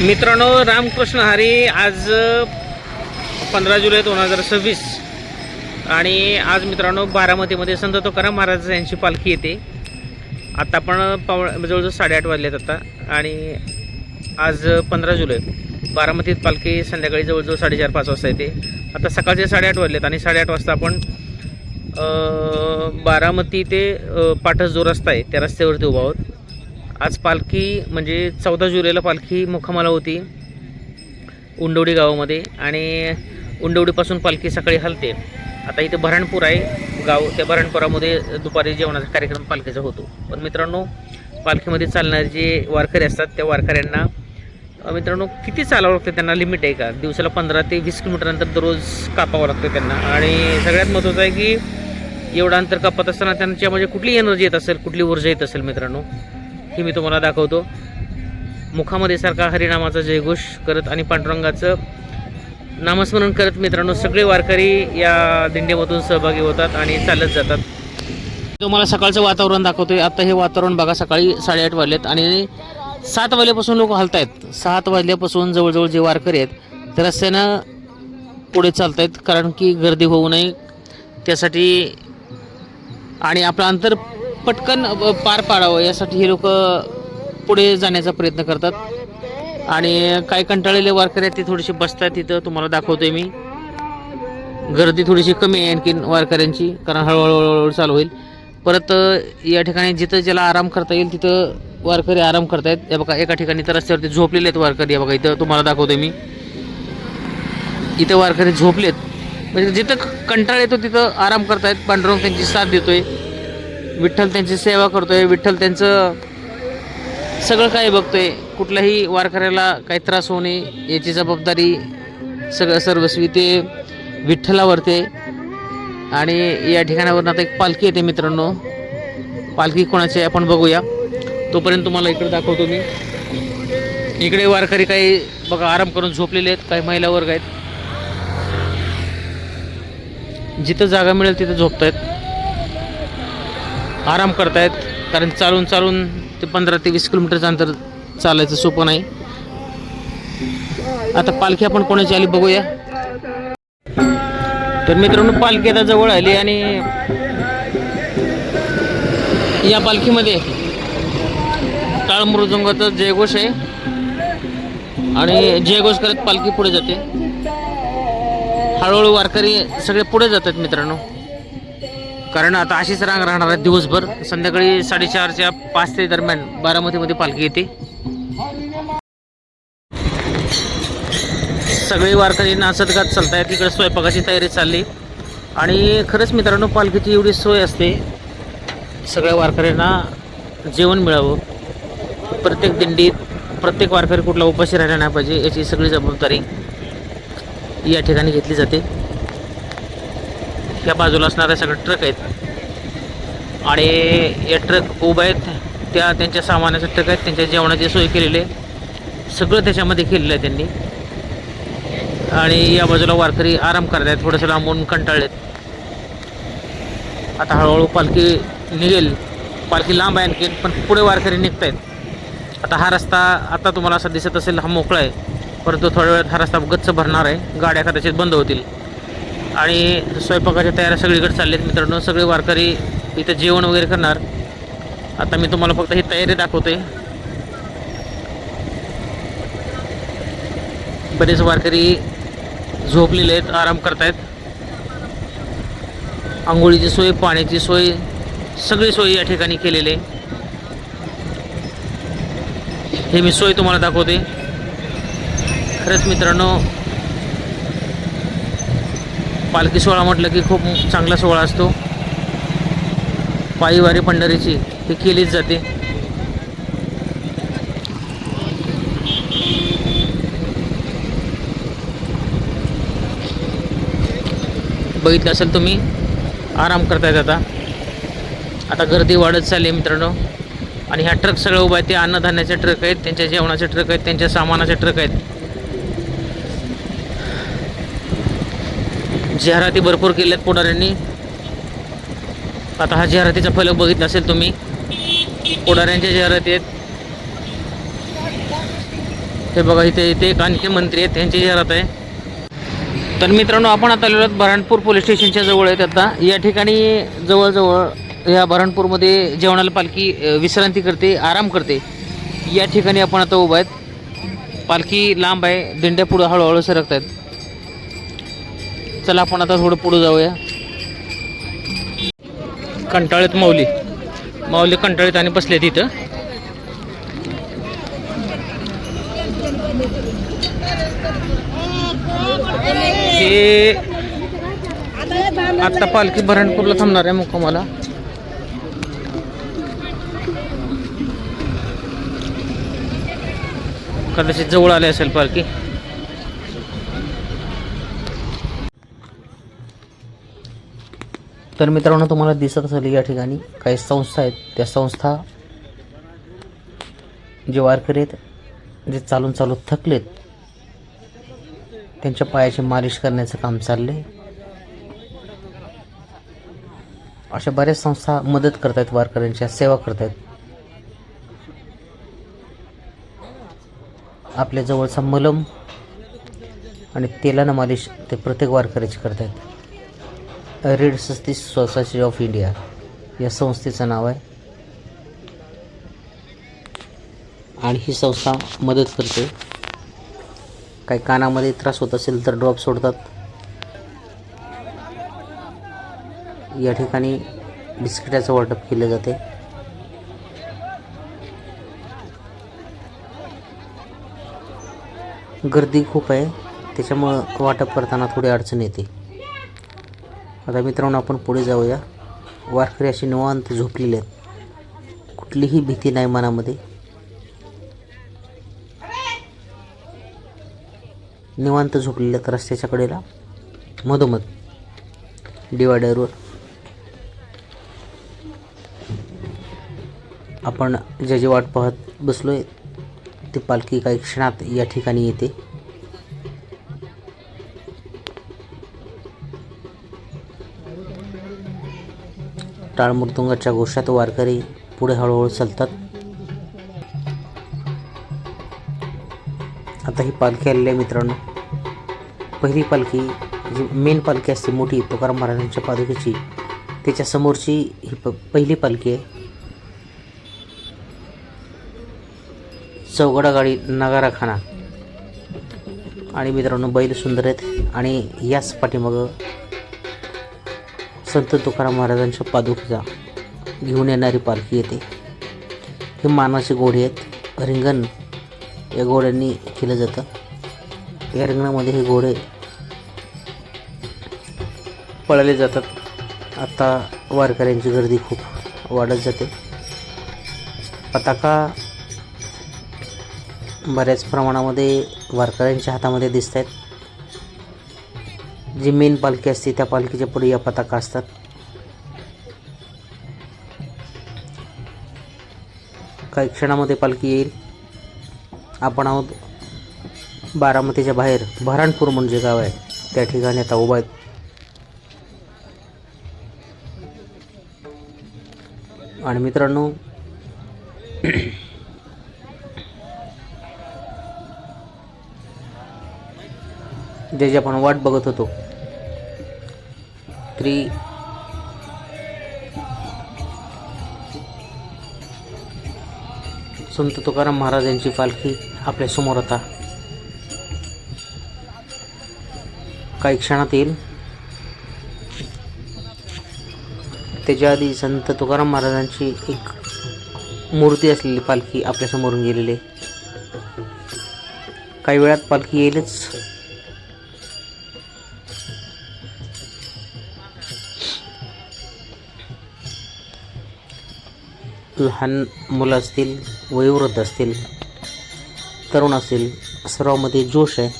मित्रांनो, रामकृष्ण हरी. आज 15 जुलै 2026 आणि आज मित्रांनो बारामतीमध्ये संत तुकाराम महाराज यांची पालखी येते. आता आपण जवळजवळ 8:30 वाजलेत आता. आणि आज 15 जुलै बारामतीत पालखी संध्याकाळी जवळजवळ 4:30-5 वाजता येते. आता सकाळचे 8:30 वाजलेत आणि 8:30 वाजता आपण बारामती ते पाटस जो रस्ता आहे त्या रस्त्यावरती उभा आहोत. आज पालखी म्हणजे 14 जुलैला पालखी मुक्कामाला होती उंडवडी गावामध्ये आणि उंडवडीपासून पालखी सकाळी हलते. आता इथे भरणपूर आहे गाव, त्या भरणपुरामध्ये दुपारी जेवणाचा कार्यक्रम पालखीचा होतो. पण मित्रांनो, पालखीमध्ये चालणारे जे वारकरी असतात त्या वारकऱ्यांना मित्रांनो किती चालावं लागतं, त्यांना लिमिट आहे का? दिवसाला 15 ते 20 किलोमीटरनंतर दररोज कापावं लागतं त्यांना. आणि सगळ्यात महत्त्वाचं आहे की एवढं अंतर कापत असताना त्यांच्यामध्ये कुठली एनर्जी येत असेल, कुठली ऊर्जा येत असेल मित्रांनो, ही मी तुम्हाला दाखवतो. मुखामध्ये सारखा हरिनामाचा जयघोष करत आणि पांडुरंगाचं नामस्मरण करत मित्रांनो सगळे वारकरी या दिंडीमधून सहभागी होतात आणि चालत जातात. तुम्हाला सकाळचं वातावरण दाखवतोय. आता हे वातावरण बघा, सकाळी 8:30 वाजलेत आणि 7 वाजल्यापासून लोक हलत आहेत. 7 वाजल्यापासून जवळजवळ जे वारकरी आहेत ते रस्त्यानं पुढे चालत आहेत, कारण की गर्दी होऊ नये त्यासाठी आणि आपलं अंतर पटकन पार पाडावं यासाठी हे लोक पुढे जाण्याचा प्रयत्न करतात. आणि काही कंटाळलेले वारकरी आहेत ते थोडेसे बसतात तिथं, तुम्हाला दाखवतोय मी. गर्दी थोडीशी कमी आहे आणखीन वारकऱ्यांची, कारण हळूहळू चालू होईल. परत या ठिकाणी जिथं ज्याला आराम करता येईल तिथं वारकरी आराम करतायत. हे बघा, एका ठिकाणी तर रस्त्यावरती झोपलेले आहेत वारकरी. हे बघा, इथं तुम्हाला दाखवतोय मी. इथं वारकरी झोपलेत, म्हणजे जिथं कंटाळ येतो तिथं आराम करतायत. पांडुरंग त्यांची साथ देतोय, विठ्ठल त्यांची सेवा करतोय, विठ्ठल त्यांचं सगळं काही बघतोय. कुठल्याही वारकऱ्याला काही त्रास होऊ नये याची जबाबदारी सर्वस्वी ते विठ्ठलावरती. आणि या ठिकाणावरून आता एक पालखी येते मित्रांनो. पालखी कोणाची आहे आपण बघूया. तोपर्यंत तुम्हाला इकडे दाखवतो मी. इकडे वारकरी काही बघा आराम करून झोपलेले आहेत, काही महिला वर्ग आहेत. जिथं जागा मिळेल तिथं झोपतायत, आराम करतायत, कारण चालून चालून ते 15 ते 20 किलोमीटरचं अंतर चालायचं सोपं नाही. आता पालखी आपण कोणाची आली बघूया. तर मित्रांनो, पालखी आता जवळ आली आणि या पालखीमध्ये टाळ मृदुंगाचा जयघोष आहे आणि जयघोष करत पालखी पुढे जाते. हळूहळू वारकरी सगळे पुढे जातात मित्रांनो, कारण आता अशीच रांग राहणार आहे दिवसभर. संध्याकाळी 4:30 5 ते दरम्यान बारामतीमध्ये पालखी येते. सगळे वारकरी नाचत गात चालत आहेत. इकडे स्वयंपाकाची तयारी चालली आणि खरंच मित्रांनो, पालखीची एवढी सोय असते सगळ्या वारकऱ्यांना जेवण मिळावं. प्रत्येक दिंडीत प्रत्येक वारकरी कुठला उपाशी राहिला नाही पाहिजे याची सगळी जबाबदारी या ठिकाणी घेतली जाते. या बाजूला असणारे सगळे ट्रक आहेत आणि या ट्रक उभे आहेत, त्या त्यांच्या सामानाचे ट्रक आहेत, त्यांच्या जेवणाची सोय केलेली आहे, सगळं त्याच्यामध्ये केलेलं आहे त्यांनी. आणि या बाजूला वारकरी आराम करत आहेत, थोडंसं लांबून कंटाळलेत. आता हळूहळू पालखी निघेल. पालखी लांब आहे आणखी, पण पुढे वारकरी निघत आहेत. आता हा रस्ता आता तुम्हाला असं दिसत असेल हा मोकळा आहे, परंतु थोड्या वेळात हा रस्ता गच्च भरणार आहे, गाड्या कदाचित बंद होतील. आणि स्वयंपाकाच्या तयाऱ्या सगळीकडे चालल्या आहेत मित्रांनो. सगळे वारकरी इथं जेवण वगैरे करणार. आता मी तुम्हाला फक्त ही तयारी दाखवतोय. बरेच वारकरी झोपलेले आहेत, आराम करतायत. आंघोळीची सोय, पाण्याची सोय, सगळी सोय या ठिकाणी केलेली आहे. हे मी सोय तुम्हाला दाखवते. खरंच मित्रांनो, पालखी सोहळा म्हटलं की खूप चांगला सोहळा असतो. पायीवारी पंढरीची ही केलीच जाते. बघितलं असेल तुम्ही, आराम करतायत. आता गर्दी वाढत चालली आहे मित्रांनो. आणि ह्या ट्रक सगळं उभा आहेत, ते अन्नधान्याचे ट्रक आहेत, त्यांच्या जेवणाचे ट्रक आहेत, त्यांच्या सामानाचे ट्रक आहेत. जाहिराती भरपूर केल्यात पुढाऱ्यांनी. आता हा जाहिरातीचा फलक बघितला असेल तुम्ही, पुढाऱ्यांच्या जाहिराती आहेत. हे बघा इथे एक आणखी मंत्री आहेत, त्यांची जाहिरात आहे. तर मित्रांनो, आपण आता आलेलो आहोत बऱ्हाणपूर पोलीस स्टेशनच्या जवळ आहेत. आता या ठिकाणी जवळजवळ या बऱ्हाणपूरमध्ये जेवणाला पालखी विश्रांती करते, आराम करते. या ठिकाणी आपण आता उभा आहेत. पालखी लांब आहे, दिंड्या पुढं हळूहळू सरकत आहेत. चला आपण आता थोडं पुढं जाऊया. कंटाळीत माऊली कंटाळीत आणि बसले तिथं. हे आता पालखी बऱ्हाणपूरला थांबणार आहे मुक्कामाला. कदाचित जवळ आले असेल पालखी. तर मित्रांनो, तुम्हाला दिसत असेल या ठिकाणी काही संस्था आहेत. त्या संस्था जे वारकरी आहेत, जे चालून थकलेत, त्यांच्या पायाची मालिश करण्याचं काम चाललंय. अशा बऱ्याच संस्था मदत करत आहेत, वारकऱ्यांच्या सेवा करत आहेत. आपल्या जवळचा मलम आणि तेलानं मालिश ते प्रत्येक वारकऱ्याची करत आहेत. रेड सोसायटी ऑफ इंडिया या संस्थेचं नाव आहे. आणि ही संस्था मदत करते. काही कानामध्ये त्रास होत असेल तर ड्रॉप सोडतात. या ठिकाणी बिस्किटाचं वाटप केलं जाते. गर्दी खूप आहे, त्याच्यामुळं वाटप करताना थोडी अडचण येते. आता मित्रांनो, आपण पुढे जाऊया. वारकरी अशी निवांत झोपलेले आहेत, कुठलीही भीती नाही मनामध्ये. निवांत झोपलेले आहेत रस्त्याच्या कडेला, मधोमध डिवायडरवर. आपण ज्याची वाट पाहत बसलोय ती पालखी काही क्षणात या ठिकाणी येते. टाळ मृदुंगाच्या घोषात वारकरी पुढे हळूहळू चालतात. आता ही पालखी आलेली आहे मित्रांनो. पहिली पालखी जी मेन पालखी असते मोठी तुकाराम महाराजांच्या पादुकेची, त्याच्या समोरची ही पहिली पालखी आहे. चौघडा गाडी, नगाराखाना आणि मित्रांनो बैल सुंदर आहेत. आणि याच पाठीमागं संत तुकाराम महाराजांच्या पादुकेचा घेऊन येणारी पालखी येते. हे मानाचे घोडे आहेत. रिंगण या घोड्यांनी केलं जातं. या रिंगणामध्ये हे घोडे पळाले जातात. आता वारकऱ्यांची गर्दी खूप वाढत जाते. पताका बऱ्याच प्रमाणामध्ये वारकऱ्यांच्या हातामध्ये दिसत आहेत. जी मेन पालखी असते त्या पालखीच्या पुढे या पताका असतात. काही क्षणामध्ये पालखी येईल. आपण आहोत बारामतीच्या बाहेर, बऱ्हाणपूर म्हणजे गाव आहे, त्या ठिकाणी आता उभा आहेत. आणि मित्रांनो, ज्याची आपण वाट बघत होतो तरी संत तुकाराम महाराज यांची पालखी आपल्या समोर आता काही क्षणात येईल. त्याच्या आधी संत तुकाराम महाराजांची एक मूर्ती असलेली पालखी आपल्या समोरून गेलेली आहे. काही वेळात पालखी येईलच. लहान मुलं असतील, वयोवृद्ध असतील, तरुण असतील, सर्वांमध्ये जोश आहे.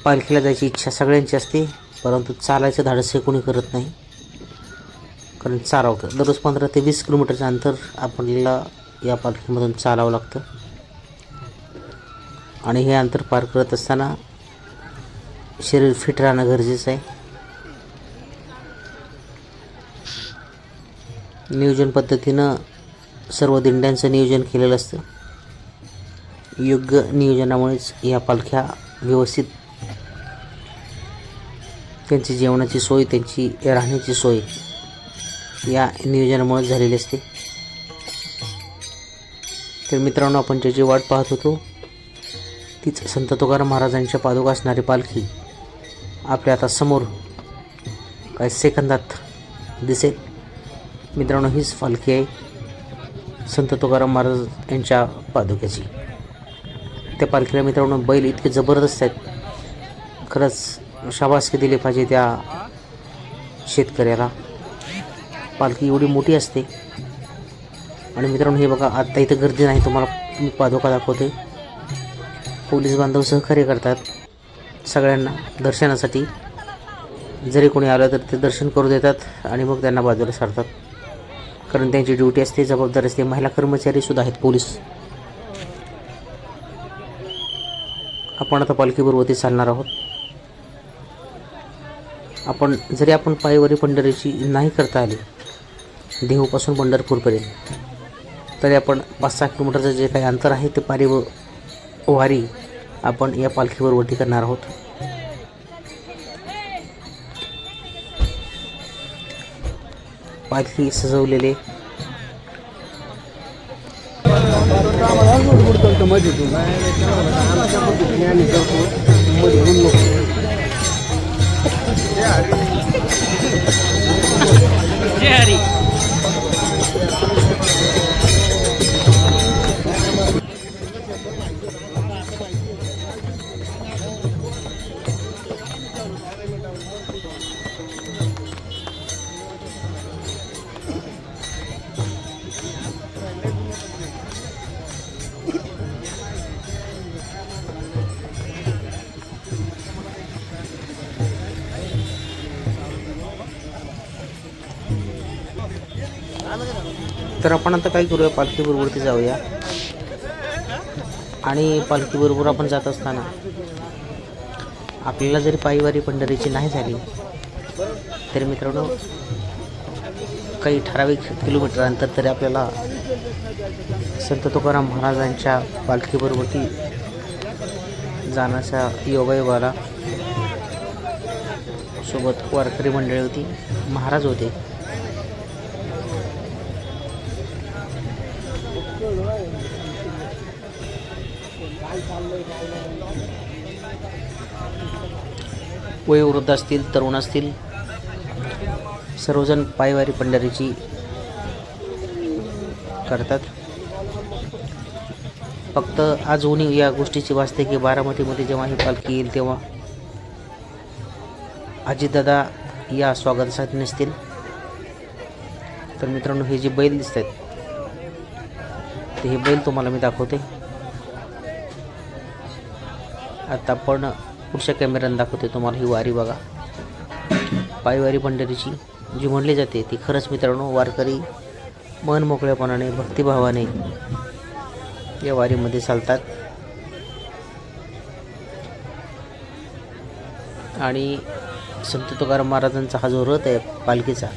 पालखीला जायची इच्छा सगळ्यांची असते, परंतु चालायचं धाडस हे कोणी करत नाही. कारण चालवतं दररोज 15 ते 20 किलोमीटरचं अंतर आपल्याला या पालखीमधून चालावं लागतं. आणि हे अंतर पार करत असताना शरीर फिट राहणं गरजेचं आहे. नियोजन पद्धतीनं सर्व दिंड्यांचं नियोजन केलेलं असतं. योग्य नियोजनामुळेच या पालख्या व्यवस्थित त्यांची जेवणाची सोय, त्यांची राहण्याची सोय या नियोजनामुळे झालेली असते. तर मित्रांनो, आपण ज्याची वाट पाहत होतो तीच संत तुकाराम महाराजांच्या पादुका असणारी पालखी आपल्या आता समोर काही सेकंदात दिसेल. मित्रांनो, हीच पालखी आहे संत तुकाराम महाराज यांच्या पादुक्याची. त्या पालखीला मित्रांनो बैल इतके जबरदस्त आहेत, खरंच शाबासकी दिली पाहिजे त्या शेतकऱ्याला. पालखी एवढी मोठी असते. आणि मित्रांनो, हे बघा, आत्ता इथं गर्दी नाही, तुम्हाला मी पादुका दाखवते. पोलीस बांधव सहकार्य करतात सगळ्यांना दर्शनासाठी. जरी कोणी आलं तर ते दर्शन करू देतात आणि मग त्यांना बाजूला सारतात, कारण त्यांची ड्युटी असते, जबाबदारी असते. महिला कर्मचारीसुद्धा आहेत, पोलीस. आपण आता पालखीबरोबर चालणार आहोत. आपण पायवारी पंढरीची नाही करता आली देहूपासून पंढरपूरपर्यंत, तरी आपण 5-6 किलोमीटरचं जे काही अंतर आहे ते वारी आपण या पालखीबरोबर करणार आहोत. पालखी सजवलेले तर आपण आता काय करूया, पालखीबरोबर जाऊया. आणि पालखीबरोबर आपण जात असताना आपल्याला जरी पायवारी पंढरीची नाही झाली तरी मित्रांनो काही ठराविक किलोमीटर अंतर तरी आपल्याला संत तुकाराम महाराजांच्या पालखीबरोबर जाण्याचा योगायोग आला. सोबत वारकरी मंडळी होती, महाराज होते. वयोवृद्ध असतील, तरुण असतील, सर्वजण पायवारी पंढरीची करतात. फक्त आज उणी या गोष्टीची वाचते की बारामतीमध्ये जेव्हा ही पालखी येईल तेव्हा अजितदादा या स्वागतासाठी नसतील. तर मित्रांनो, हे जे बैल दिसत आहेत ते हे बैल तुम्हाला मी दाखवते. आता आपण पुढच्या कॅमेऱ्याने दाखवते तुम्हाला ही वारी. बघा, पायवारी पंढरीची जी म्हणली जाते ती खरंच मित्रांनो वारकरी मन मोकळेपणाने, भक्तिभावाने या वारीमध्ये चालतात. आणि संत तुकाराम महाराजांचा हा जो रथ आहे पालखीचा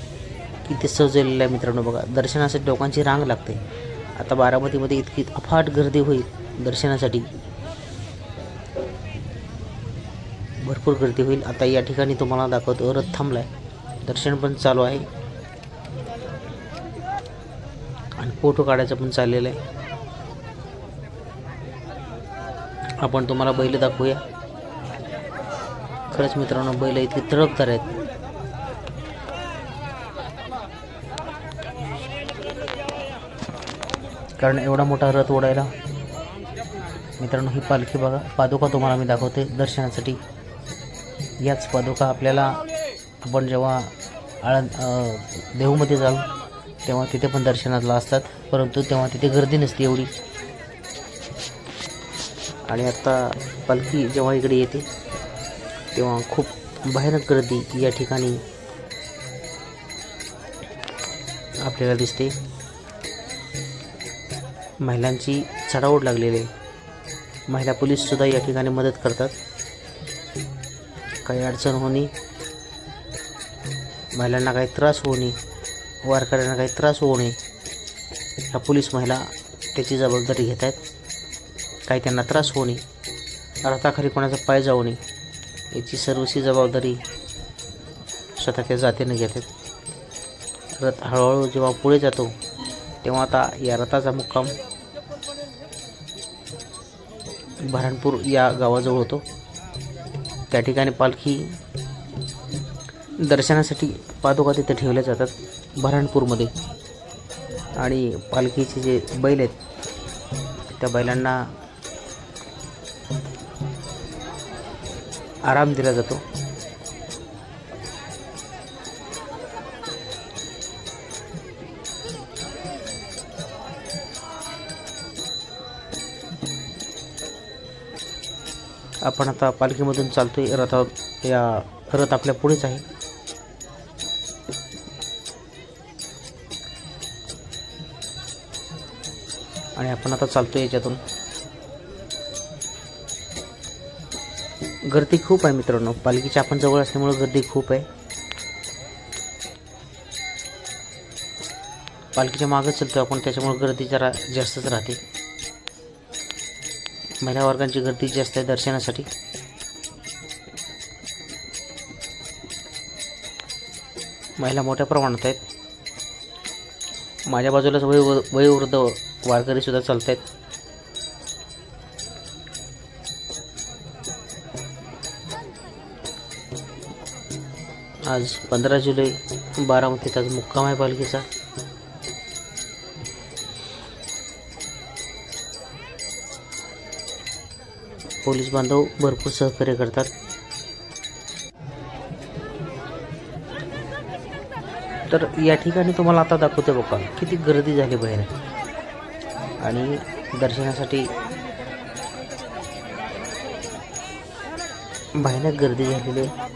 किती सजवलेला आहे मित्रांनो. बघा, दर्शनासाठी लोकांची रांग लागते. आता बारामतीमध्ये इतकी अफाट गर्दी होईल दर्शनासाठी, भरपूर गर्दी होईल. आता या ठिकाणी तुम्हाला दाखवतो, रथ थांबला आहे, दर्शन पण चालू आहे आणि फोटो काढायचं पण चाललेलं आहे. आपण तुम्हाला बैल दाखवूया. खरंच मित्रांनो, बैल इतके तडकदार आहेत. कारण एवढा मोठा रथ ओढायला मित्रांनो ही पालखी बघा. पादुका तुम्हाला मी दाखवते दर्शनासाठी. याच पादुका आपल्याला आपण जेव्हा देहूमध्ये जाऊ तेव्हा तिथे पण दर्शनाला असतात, परंतु तेव्हा तिथे गर्दी नसते एवढी. आणि आता पालखी जेव्हा इकडे येते तेव्हा खूप भयानक गर्दी या ठिकाणी आपल्याला दिसते. महिलांची चढाओढ लागलेली आहे. महिला पोलीससुद्धा या ठिकाणी मदत करतात. काही अडचण होणे, महिलांना काही त्रास होणे वारकऱ्यांना काही त्रास होऊ नये ह्या पोलीस महिला त्याची जबाबदारी घेत आहेत. काही त्यांना त्रास होऊ नये, रथाखाली कोणाचा पाय जाऊ नये याची सर्वस्वी जबाबदारी स्वतः त्या जातीने घेत आहेत. रथ हळूहळू जेव्हा पुढे जातो तेव्हा आता या रथाचा मुक्काम बऱ्हाणपूर या गावाजवळ होतो. त्या ठिकाणी पालखी दर्शनासाठी पादुका तिथे ठेवल्या जातात बऱ्हाणपूरमध्ये. आणि पालखीचे जे बैल आहेत त्या बैलांना आराम दिला जातो. आपण आता पालखीमधून चालतोय. रथ आपल्या पुढेच आहे. आणि आपण आता चालतोय याच्यातून. गर्दी खूप आहे मित्रांनो. पालखीच्या आपण जवळ असल्यामुळे गर्दी खूप आहे. पालखीच्या मागं चालतोय आपण, त्याच्यामुळे गर्दी जरा जास्तच राहते. महिला वर्गांची गर्दी जास्त आहे दर्शनासाठी. महिला मोठ्या प्रमाणात आहेत. माझ्या बाजूलाच वयोवृद्ध वारकरी सुद्धा चालत आहेत. आज 15 जुलै बारामतीत आज मुक्काम आहे पालखीचा. पोलीस बांधव भरपूर सहकार्य करतात. तर या ठिकाणी तुम्हाला आता दाखवते बघा किती गर्दी झाली बाहेर. आणि दर्शनासाठी भयानक गर्दी झालेली आहे.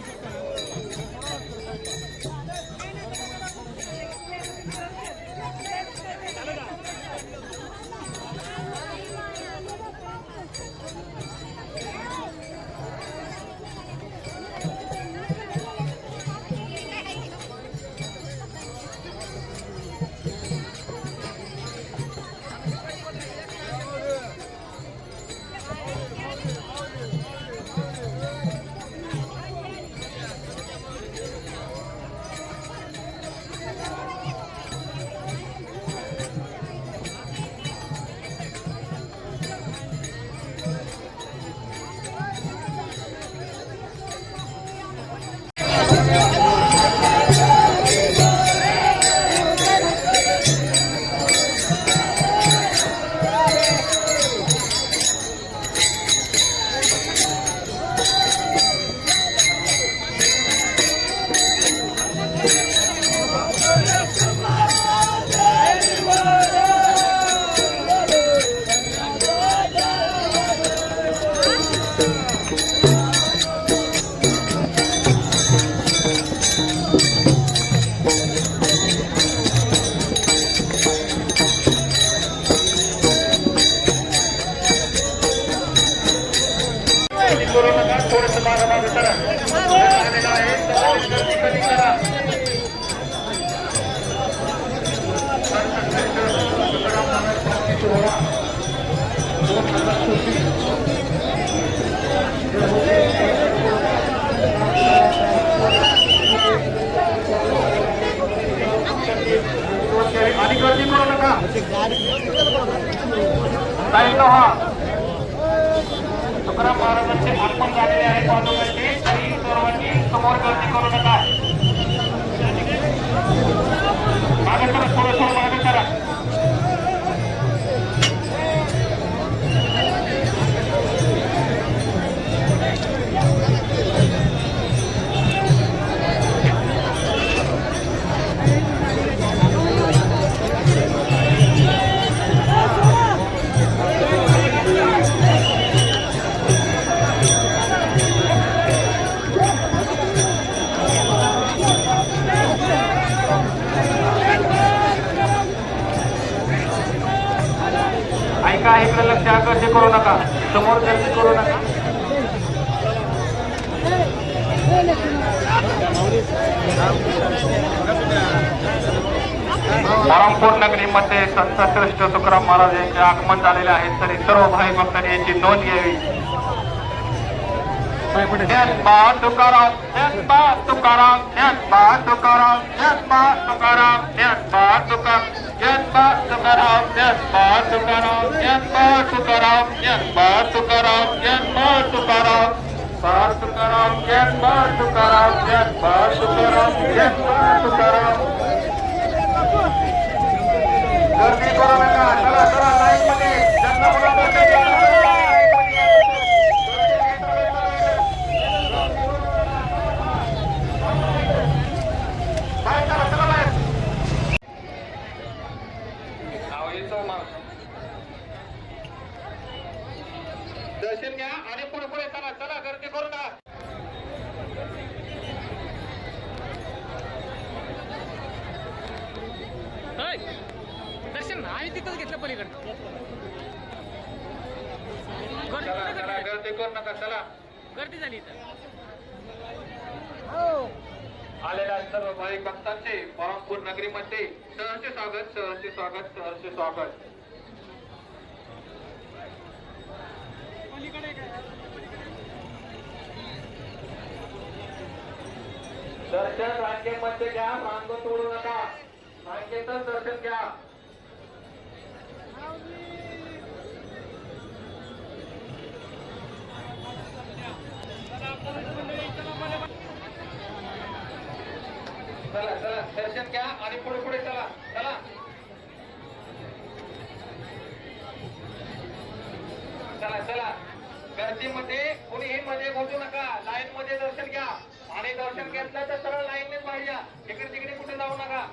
तुकाराम महाराजांचे आगमन झालेले आहे. पादुकांचे तरी सर्वांनी समोर गर्दी करू नका. मागे करा, थोडं मागे करा. ऐका, इकडे लक्ष आकर्षित करू नका, समोर गर्दी करू नका. परमपूर नगरीमध्ये संत श्रेष्ठ तुकाराम महाराज यांचे आगमन झालेले आहे, तरी सर्व भाई भक्तांनी याची नोंद घ्यावी. ज्ञानबा तुकाराम, ज्ञानबा तुकाराम, ज्ञानबा तुकाराम, ज्ञानबा तुकाराम, ज्ञानबा तुकाराम, ज्ञानबा तुकाराम, ज्ञानबा तुकाराम, ज्ञानबा तुकाराम, ज्ञानबा तुकाराम, ज्ञानबा तुकाराम, तुकाराम, ज्ञानबा तुकाराम, ज्ञानबा तुकाराम, ज्ञानबा तुकाराम. गर्दी करू नका, चला चला लाईन मध्ये ज्यांना मुलांना दर्शन घ्या आणि पुढे पुढे चला चला, गर्दी करू नका. दर्शन आम्ही तिथंच घेतलं पलीकडे. चला चला, गर्दी करू नका, चला. गर्दी झाली इथं. आलेल्या सर्व भाविक भक्तांचे परमपूर नगरीमध्ये सहर्ष स्वागत, सहर्ष स्वागत, सहर्ष स्वागत. दर्शन रांगेमध्ये घ्या, रांग तोडू नका, रांगेतच दर्शन घ्या. चला चला, दर्शन घ्या आणि पुढे पुढे चला चला. चला चला, गर्दीमध्ये कुणीही मध्ये घुसू नका, लाईन मध्ये दर्शन घ्या आणि दर्शन घेतलं तर सरळ लाईननेच बाहेर या, इकडे तिकडे कुठे जाऊ नका.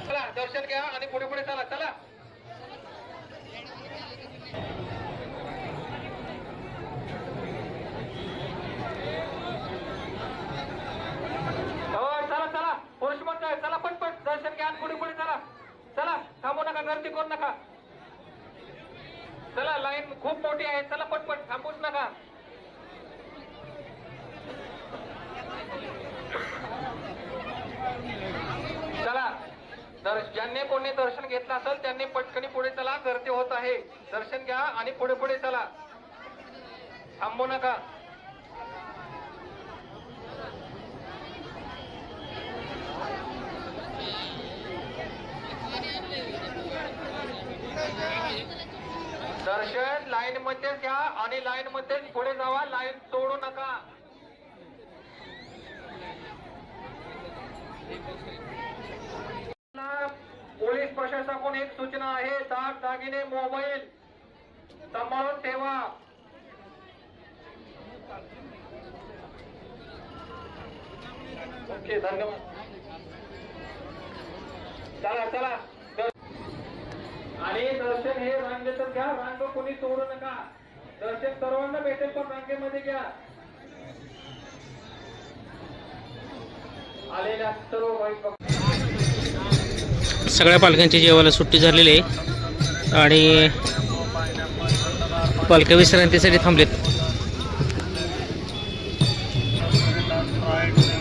चला, दर्शन घ्या आणि पुढे पुढे चला चला. चला चला, पुरुष मंडळ चला, पटपट दर्शन घ्या आणि पुढे पुढे चला. चला, थांबू नका, गर्दी करू नका. चला, लाईन खूप मोठी आहे, चला पटपट, थांबूच नका. चला, ज्यांनी कोणी दर्शन घेतलं असेल त्यांनी पटकनी पुढे चला, गर्दी होत आहे. दर्शन घ्या आणि पुढे पुढे चला, थांबू नका. दर्शन लाईन मध्ये घ्या आणि लाईन मध्ये पुढे जावा, लाईन तोडू नका. पोलीस प्रशासनाकडून एक सूचना आहे, दाग दागिने मोबाईल सांभाळून ठेवा. ओके, धन्यवाद. चला चला, आणि दर्शन हे रांगेतच घ्या, रांग कोणी सोडू नका. दर्शन सर्वांना भेटेल पण रांगेमध्ये घ्या. आलेल्या सर्व भाविक सगळ्या पालख्यांची जेवायला सुट्टी झालेली आहे आणि पालख्या विश्रांतीसाठी थांबलेत.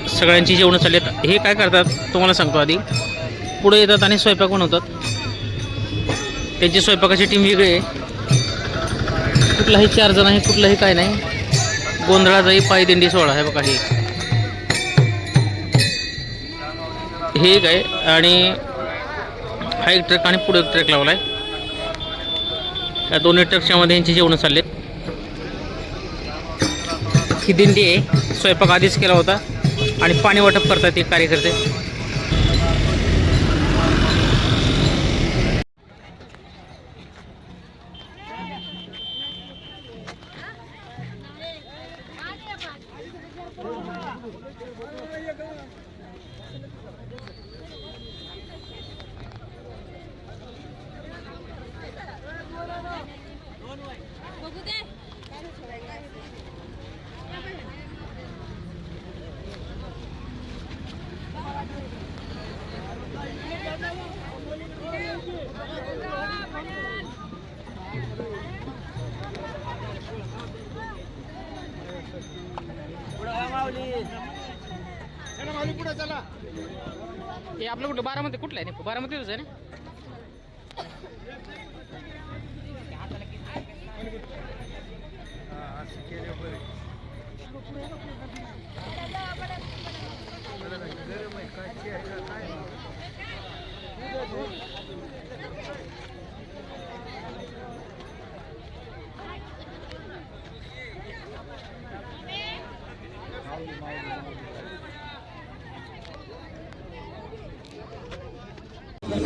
सगळ्यांची जेवणं चालली आहेत. हे काय करतात तुम्हाला सांगतो, आधी पुढे येतात आणि स्वयंपाक बनवतात. त्यांची स्वयंपाकाची टीम वेगळी आहे, कुठलाही 4 जण आहे, कुठलाही काय नाही. गोंधळाचाही पायदिंडी सोहळा आहे बघा. हे एक आहे आणि हा एक ट्रक आणि पुढे एक ट्रक लावला आहे. या दोन्ही ट्रकच्या मध्ये यांची जेवणं चाललेत. ही दिंडी आहे, स्वयंपाक आधीच केला होता आणि पाणी वाटप करतात ते कार्यकर्ते. हे आपलं कुठलं बारामती कुठलं आहे बारामतीच आहे ना.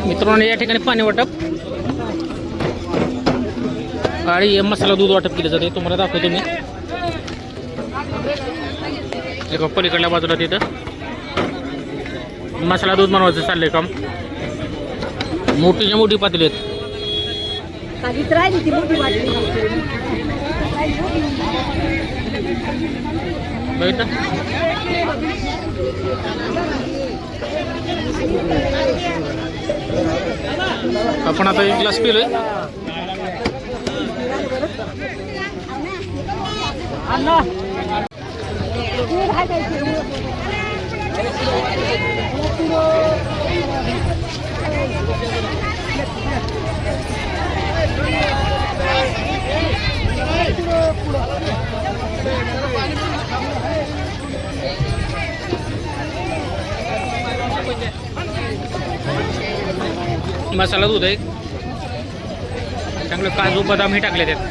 मित्रांनो या ठिकाणी पाणी वाटप आणि मसाला दूध वाटप केलं जाते. तुम्हाला दाखवतो मी एका पलीकडल्या बाजूला तिथं मसाला दूध बनवायचं चाललंय काम. मोठीच्या मोठी पातेली आहेत. बघितलं आपण आता एक ग्लास पिलोय. मसाला दूध आहे. चांगलं काजू बदाम हे टाकले त्यात.